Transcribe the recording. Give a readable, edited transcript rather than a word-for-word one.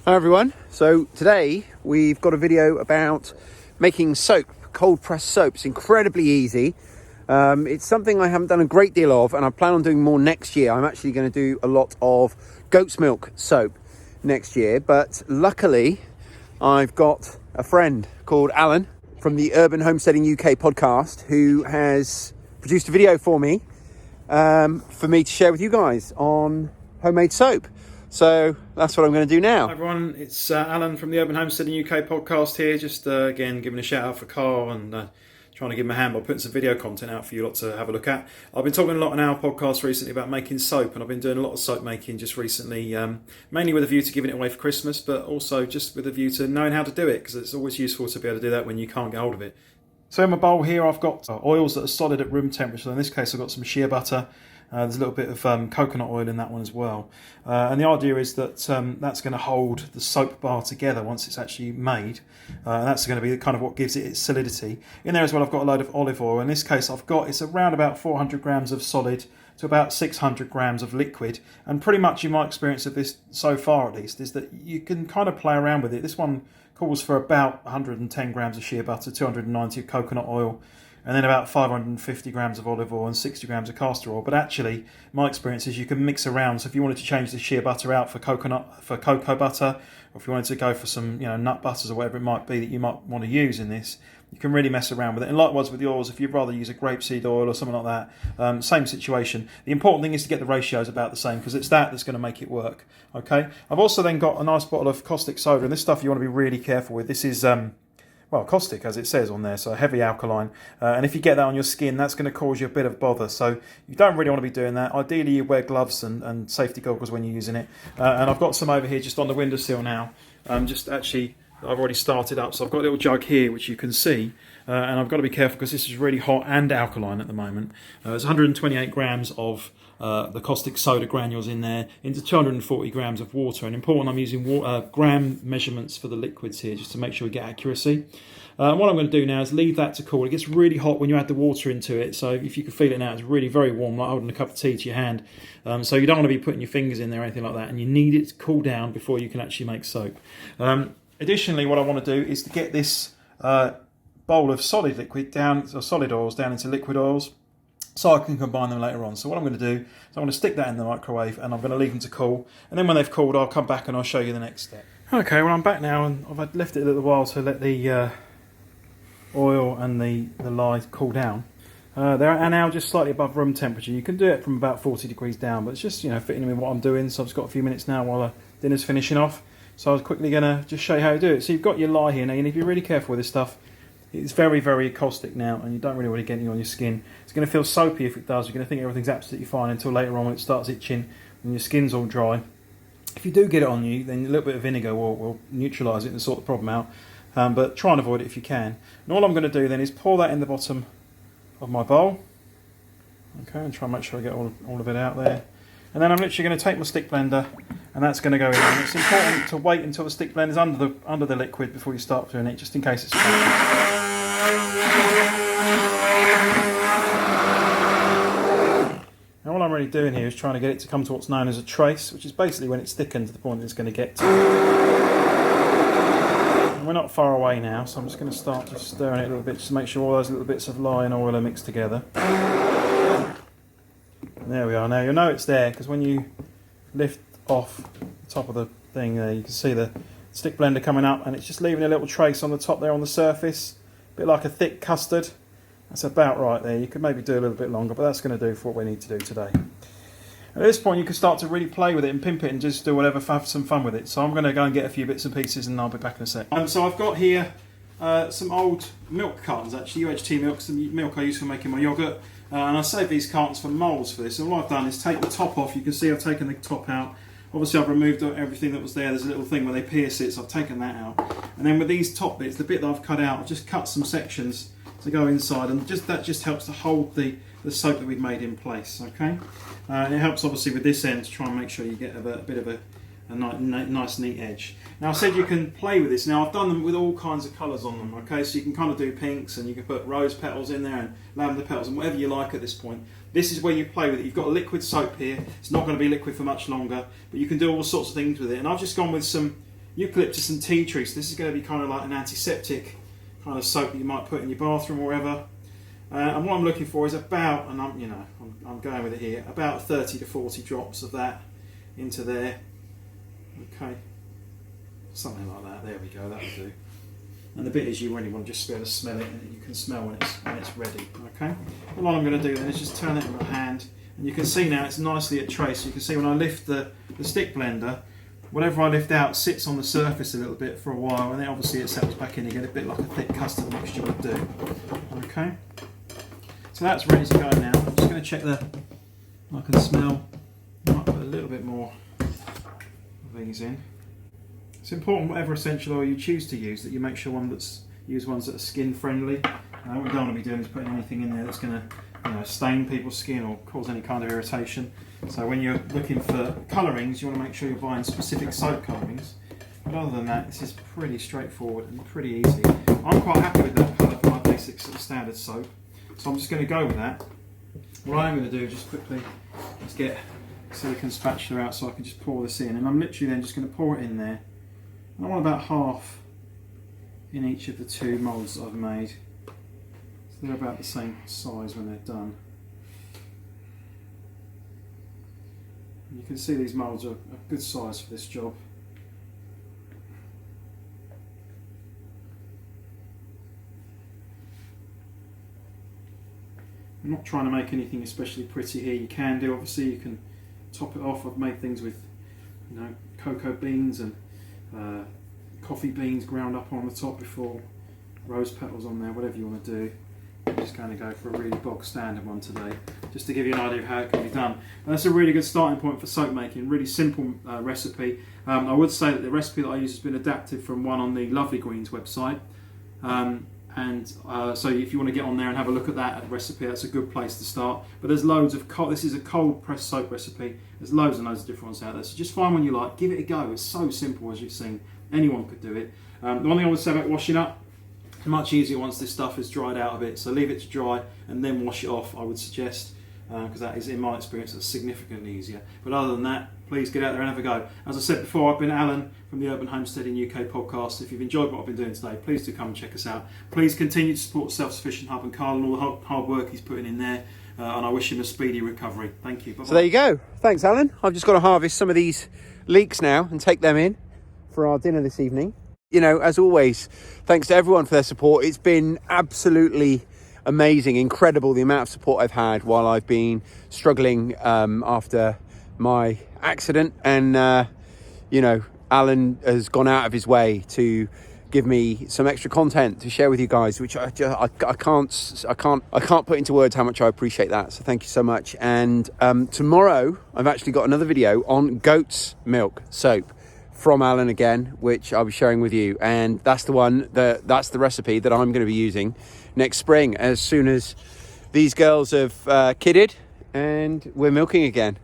Hi everyone, so today we've got a video about making soap, cold pressed soap. It's incredibly easy. It's something I haven't done a great deal of, and I plan on doing more next year. I'm actually going to do a lot of goat's milk soap next year, but luckily I've got a friend called Alan from the Urban Homesteading UK podcast who has produced a video for me to share with you guys on homemade soap. So that's what I'm going to do now. Hi everyone, it's Alan from the Urban Homesteading UK podcast here. Just again giving a shout out for Carl and trying to give him a hand by putting some video content out for you lot to have a look at. I've been talking a lot on our podcast recently about making soap, and I've been doing a lot of soap making just recently, mainly with a view to giving it away for Christmas, but also just with a view to knowing how to do it, because it's always useful to be able to do that when you can't get hold of it. So in my bowl here I've got oils that are solid at room temperature. In this case I've got some shea butter. There's a little bit of coconut oil in that one as well. And the idea is that that's going to hold the soap bar together once it's actually made. And that's going to be kind of what gives it its solidity. In there as well I've got a load of olive oil. In this case it's around about 400 grams of solid to about 600 grams of liquid. And pretty much in my experience of this so far at least is that you can kind of play around with it. This one calls for about 110 grams of shea butter, 290 of coconut oil, and then about 550 grams of olive oil and 60 grams of castor oil. But actually, my experience is you can mix around. So if you wanted to change the shea butter out for cocoa butter, or if you wanted to go for some nut butters or whatever it might be that you might want to use in this, you can really mess around with it. And likewise with the oils, if you'd rather use a grapeseed oil or something like that, same situation. The important thing is to get the ratios about the same, because it's that's going to make it work. Okay. I've also then got a nice bottle of caustic soda, and this stuff you want to be really careful with. This is caustic, as it says on there, so heavy alkaline. And if you get that on your skin, that's going to cause you a bit of bother. So you don't really want to be doing that. Ideally, you wear gloves and safety goggles when you're using it. And I've got some over here just on the windowsill now. I've already started up, so I've got a little jug here, which you can see. And I've got to be careful because this is really hot and alkaline at the moment. There's 128 grams of the caustic soda granules in there into 240 grams of water. And important, I'm using gram measurements for the liquids here just to make sure we get accuracy. What I'm going to do now is leave that to cool. It gets really hot when you add the water into it, so if you can feel it now, it's really very warm, like holding a cup of tea to your hand. So you don't want to be putting your fingers in there or anything like that, and you need it to cool down before you can actually make soap. Additionally, what I want to do is to get this bowl of solid oils down into liquid oils, so I can combine them later on. So what I'm going to do is I'm going to stick that in the microwave, and I'm going to leave them to cool. And then when they've cooled, I'll come back and I'll show you the next step. Okay, well I'm back now, and I've left it a little while to let the oil and the lye cool down. They are now just slightly above room temperature. You can do it from about 40 degrees down, but it's just fitting in with what I'm doing. So I've just got a few minutes now while dinner's finishing off. So I was quickly going to just show you how to do it. So you've got your lye here now, and if you're really careful with this stuff, it's very, very caustic now, and you don't really want to get anything on your skin. It's going to feel soapy if it does. You're going to think everything's absolutely fine until later on when it starts itching and your skin's all dry. If you do get it on you, then a little bit of vinegar will neutralise it and sort the problem out. But try and avoid it if you can. And all I'm going to do then is pour that in the bottom of my bowl. Okay, and try and make sure I get all of it out there. And then I'm literally going to take my stick blender, and that's going to go in. And it's important to wait until the stick blender is under the liquid before you start doing it, just in case it's Now all I'm really doing here is trying to get it to come to what's known as a trace, which is basically when it's thickened to the point that it's going to get to. And we're not far away now, so I'm just going to start just stirring it a little bit just to make sure all those little bits of lye and oil are mixed together. There we are. Now you'll know it's there because when you lift off the top of the thing there, you can see the stick blender coming up, and it's just leaving a little trace on the top there on the surface, a bit like a thick custard. That's about right there. You could maybe do a little bit longer, but that's going to do for what we need to do today. At this point you can start to really play with it and pimp it and just do whatever, have some fun with it. So I'm going to go and get a few bits and pieces, and I'll be back in a sec. So I've got here some old milk cartons, actually, UHT milk, some milk I use for making my yoghurt. And I saved these cartons for moulds for this. And all I've done is take the top off. You can see I've taken the top out. Obviously I've removed everything that was there. There's a little thing where they pierce it, so I've taken that out. And then with these top bits, the bit that I've cut out, I've just cut some sections to go inside, and that just helps to hold the soap that we've made in place. Okay, and it helps obviously with this end to try and make sure you get a bit of a nice neat edge. Now I said you can play with this. Now I've done them with all kinds of colours on them. Okay, so you can kind of do pinks, and you can put rose petals in there and lavender petals and whatever you like at this point. This is where you play with it. You've got a liquid soap here. It's not going to be liquid for much longer, but you can do all sorts of things with it. And I've just gone with some eucalyptus and tea tree. So this is going to be kind of like an antiseptic kind of soap that you might put in your bathroom or wherever. And what I'm looking for is about, and I'm going with it here, about 30 to 40 drops of that into there. Okay, something like that. There we go. That'll do. And the bit is you really want to just be able to smell it, and you can smell when it's ready. Okay. And what I'm going to do then is just turn it in my hand, and you can see now it's nicely at trace. You can see when I lift the stick blender, whatever I lift out sits on the surface a little bit for a while, and then obviously it settles back in again, a bit like a thick custard mixture would do. Okay. So that's ready to go now. I'm just going to check that I can smell. I might put a little bit more of these in. It's important, whatever essential oil you choose to use, that you make sure use ones that are skin friendly. What we don't want to be doing is putting anything in there that's going to stain people's skin or cause any kind of irritation. So when you're looking for colourings, you want to make sure you're buying specific soap colourings. But other than that, this is pretty straightforward and pretty easy. I'm quite happy with that colour for my basic sort of standard soap. So I'm just going to go with that. What I'm going to do just quickly is get a silicone spatula out so I can just pour this in. And I'm literally then just going to pour it in there. I want about half in each of the 2 moulds that I've made. So they're about the same size when they're done. And you can see these moulds are a good size for this job. I'm not trying to make anything especially pretty here. You can do, obviously you can top it off. I've made things with cocoa beans and coffee beans ground up on the top before, rose petals on there, whatever you want to do. I'm just going to go for a really bog standard one today, just to give you an idea of how it can be done. And that's a really good starting point for soap making, really simple recipe. I would say that the recipe that I use has been adapted from one on the Lovely Greens website. So if you want to get on there and have a look at that recipe, that's a good place to start. But there's loads of this is a cold pressed soap recipe. There's loads and loads of different ones out there. So just find one you like, give it a go. It's so simple, as you've seen. Anyone could do it. The one thing I would say about washing up, much easier once this stuff is dried out a bit. So leave it to dry and then wash it off, I would suggest, because that is, in my experience, that's significantly easier. But other than that, please get out there and have a go. As I said before, I've been Alan from the Urban Homesteading UK podcast. If you've enjoyed what I've been doing today, please do come and check us out. Please continue to support Self-Sufficient Hub and Carl and all the hard work he's putting in there. And I wish him a speedy recovery. Thank you. Bye-bye. So there you go. Thanks, Alan. I've just got to harvest some of these leeks now and take them in for our dinner this evening. As always, thanks to everyone for their support. It's been absolutely amazing, incredible, the amount of support I've had while I've been struggling after my accident. And, Alan has gone out of his way to give me some extra content to share with you guys, which I can't put into words how much I appreciate that. So thank you so much. And tomorrow I've actually got another video on goat's milk soap from Alan again, which I'll be sharing with you. And that's that's the recipe that I'm going to be using next spring, as soon as these girls have kidded and we're milking again.